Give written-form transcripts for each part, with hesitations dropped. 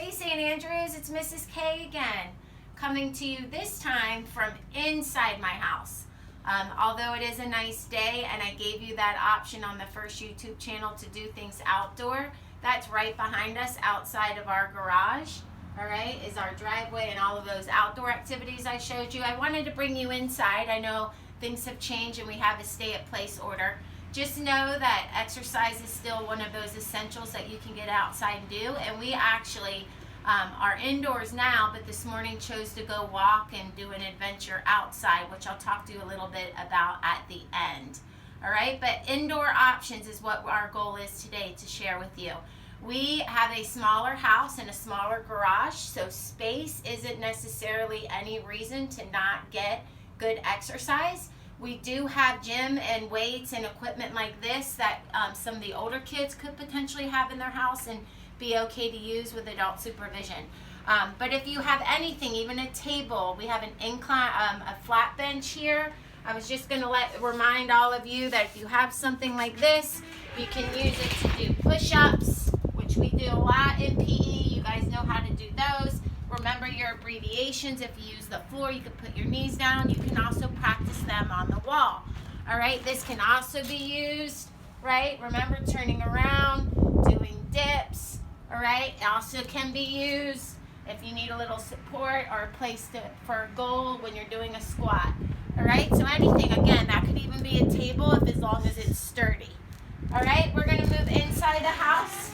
Hey St. Andrews, it's Mrs. K again, coming to you this time from inside my house. Although it is a nice day and I gave you that option on the first YouTube channel to do things outdoor, that's right behind us outside of our garage, all right, is our driveway and all of those outdoor activities I showed you. I wanted to bring you inside. I know things have changed and we have a stay-at-place order. Just know that exercise is still one of those essentials that you can get outside and do. And we actually are indoors now, but this morning chose to go walk and do an adventure outside, which I'll talk to you a little bit about at the end. All right, but indoor options is what our goal is today to share with you. We have a smaller house and a smaller garage, so space isn't necessarily any reason to not get good exercise. We do have gym and weights and equipment like this that some of the older kids could potentially have in their house and be okay to use with adult supervision. But if you have anything, even a table, we have an incline, a flat bench here. I was just going to remind all of you that if you have something like this, you can use it to do push-ups, which we do a lot in PE. You guys know how to do those. Remember your abbreviations. If you use the floor, you can put your knees down. You can also practice them on the wall. All right, this can also be used, right? Remember turning around, doing dips, all right? It also can be used if you need a little support or a place for a goal when you're doing a squat, all right? So anything, again, that could even be a table as long as it's sturdy. All right, we're gonna move inside the house.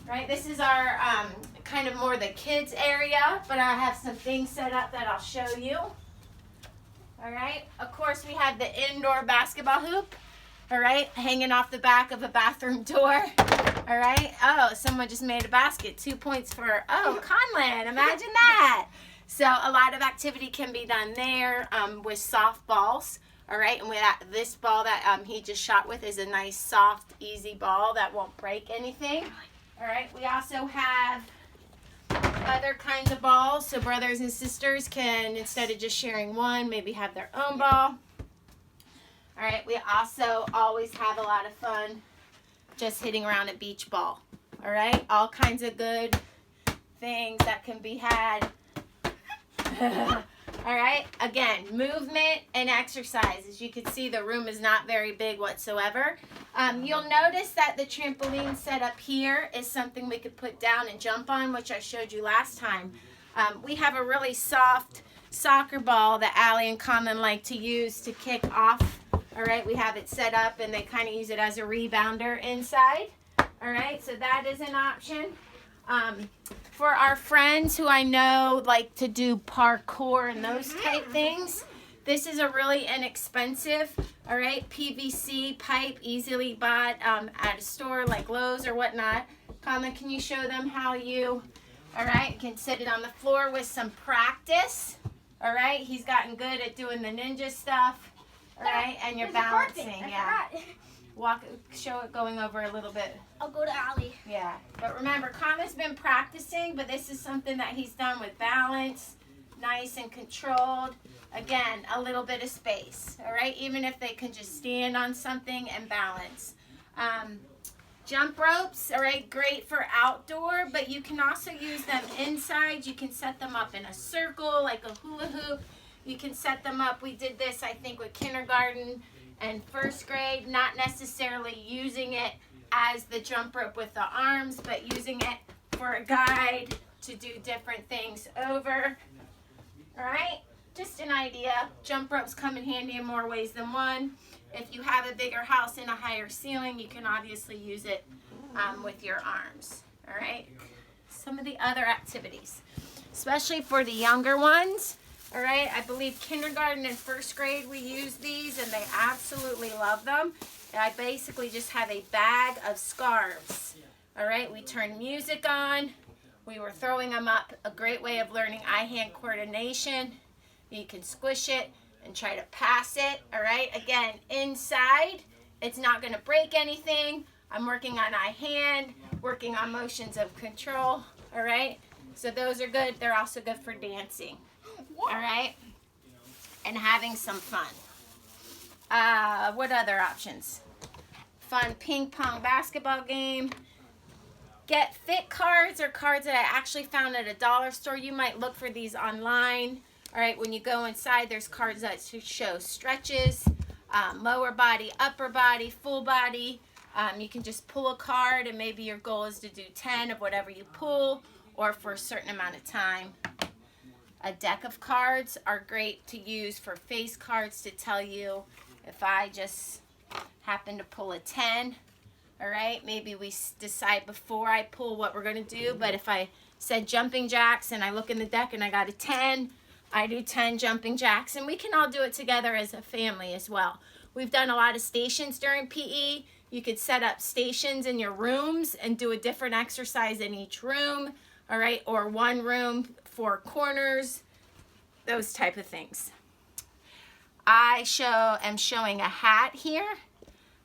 Right, this is our kind of more the kids area, but I have some things set up that I'll show you. All right, of course we have the indoor basketball hoop, all right, hanging off the back of a bathroom door. All right, oh, someone just made a basket, 2 points for, oh, Conlon, imagine that. So a lot of activity can be done there with soft balls. All right, and with this ball that he just shot with is a nice, soft, easy ball that won't break anything. All right, we also have other kinds of balls, so brothers and sisters can, instead of just sharing one, maybe have their own ball. All right, we also always have a lot of fun just hitting around a beach ball. All right, all kinds of good things that can be had. All right, again, movement and exercise. As you can see, the room is not very big whatsoever. You'll notice that the trampoline set up here is something we could put down and jump on, which I showed you last time. We have a really soft soccer ball that Allie and Conlon like to use to kick off. All right, we have it set up and they kind of use it as a rebounder inside. All right, so that is an option. For our friends who I know like to do parkour and those type things, this is a really inexpensive, all right, PVC pipe, easily bought at a store like Lowe's or whatnot. Conlon, can you show them how you, all right, can sit it on the floor with some practice, all right? He's gotten good at doing the ninja stuff, all right, and you're balancing, yeah. Show it going over a little bit. I'll go to Allie. Yeah, but remember, Conlon's been practicing, but this is something that he's done with balance, nice and controlled. Again, a little bit of space, all right? Even if they can just stand on something and balance. Jump ropes, all right, great for outdoor, but you can also use them inside. You can set them up in a circle, like a hula hoop. You can set them up. We did this, I think, with kindergarten and first grade, not necessarily using it as the jump rope with the arms, but using it for a guide to do different things over. All right, just an idea. Jump ropes come in handy in more ways than one. If you have a bigger house and a higher ceiling, you can obviously use it with your arms. All right, some of the other activities, especially for the younger ones. All right, I believe kindergarten and first grade we use these and they absolutely love them. And I basically just have a bag of scarves. All right, we turn music on. We were throwing them up, a great way of learning eye-hand coordination. You can squish it and try to pass it. All right, again, inside, it's not going to break anything. I'm working on eye-hand, working on motions of control. All right, so those are good. They're also good for dancing. All right, and having some fun. What other options? Fun ping pong basketball game. get fit cards or cards that I actually found at a dollar store. You might look for these online. All right, when you go inside, there's cards that show stretches, lower body, upper body, full body. You can just pull a card, and maybe your goal is to do 10 of whatever you pull, or for a certain amount of time. A deck of cards are great to use for face cards to tell you if I just happen to pull a 10. All right, maybe we decide before I pull what we're going to do, but if I said jumping jacks and I look in the deck and I got a 10, I do 10 jumping jacks, and we can all do it together as a family as well. We've done a lot of stations during PE. You could set up stations in your rooms and do a different exercise in each room, all right, or one room, 4 corners, those type of things. I am showing a hat here.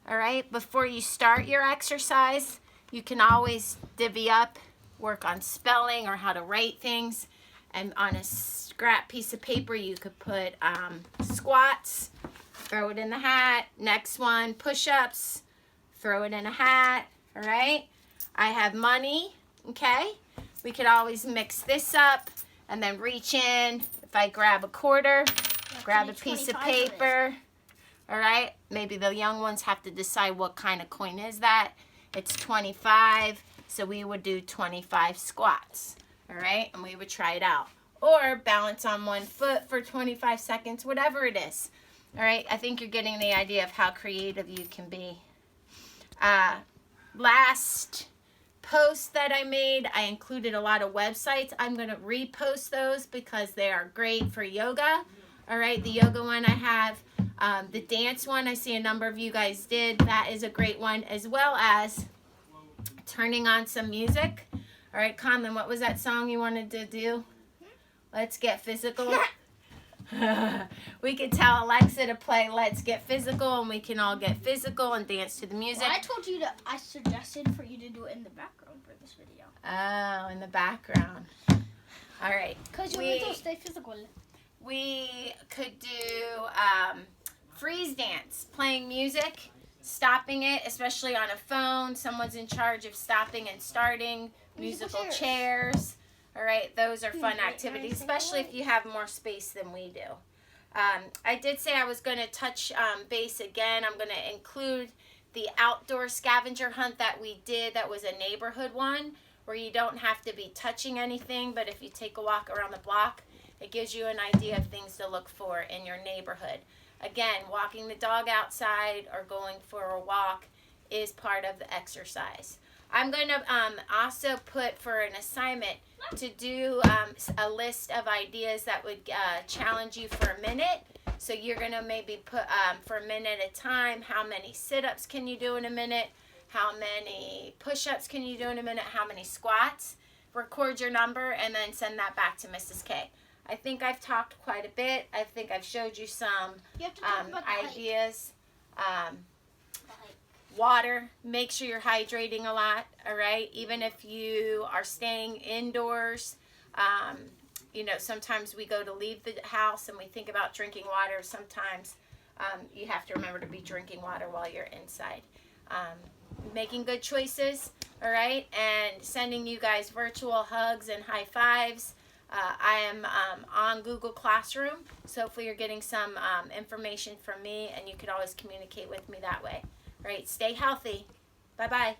All right, before you start your exercise, you can always divvy up, work on spelling or how to write things. And on a scrap piece of paper, you could put squats, throw it in the hat. Next one, push-ups, throw it in a hat. All right, I have money, okay? We could always mix this up and then reach in. If I grab a quarter, grab a piece of paper. All right, maybe the young ones have to decide what kind of coin is that. It's 25, so we would do 25 squats, all right? And we would try it out. Or balance on one foot for 25 seconds, whatever it is. All right, I think you're getting the idea of how creative you can be. Last post that I made, I included a lot of websites. I'm going to repost those because they are great for yoga. All right, the yoga one I have. The dance one, I see a number of you guys did. That is a great one, as well as turning on some music. All right, Conlon, what was that song you wanted to do? Let's Get Physical. We could tell Alexa to play Let's Get Physical, and we can all get physical and dance to the music. Well, I told you that I suggested for you to do it in the background for this video. Oh, in the background. All right. Because you want to stay physical. We could do freeze dance, playing music, stopping it, especially on a phone. Someone's in charge of stopping and starting. Musical chairs. All right, those are fun activities, especially if you have more space than we do. I did say I was going to touch base again. I'm going to include the outdoor scavenger hunt that we did. That was a neighborhood one where you don't have to be touching anything, but if you take a walk around the block, it gives you an idea of things to look for in your neighborhood. Again, walking the dog outside or going for a walk is part of the exercise. I'm going to also put for an assignment to do a list of ideas that would challenge you for a minute. So you're going to maybe put for a minute at a time, how many sit-ups can you do in a minute? How many push-ups can you do in a minute? How many squats? Record your number and then send that back to Mrs. K. I think I've talked quite a bit. I think I've showed you some ideas. Water, make sure you're hydrating a lot, all right? Even if you are staying indoors, you know, sometimes we go to leave the house and we think about drinking water. Sometimes you have to remember to be drinking water while you're inside. Making good choices, all right? And sending you guys virtual hugs and high fives. I am on Google Classroom, so hopefully you're getting some information from me, and you can always communicate with me that way. All right, stay healthy. Bye-bye.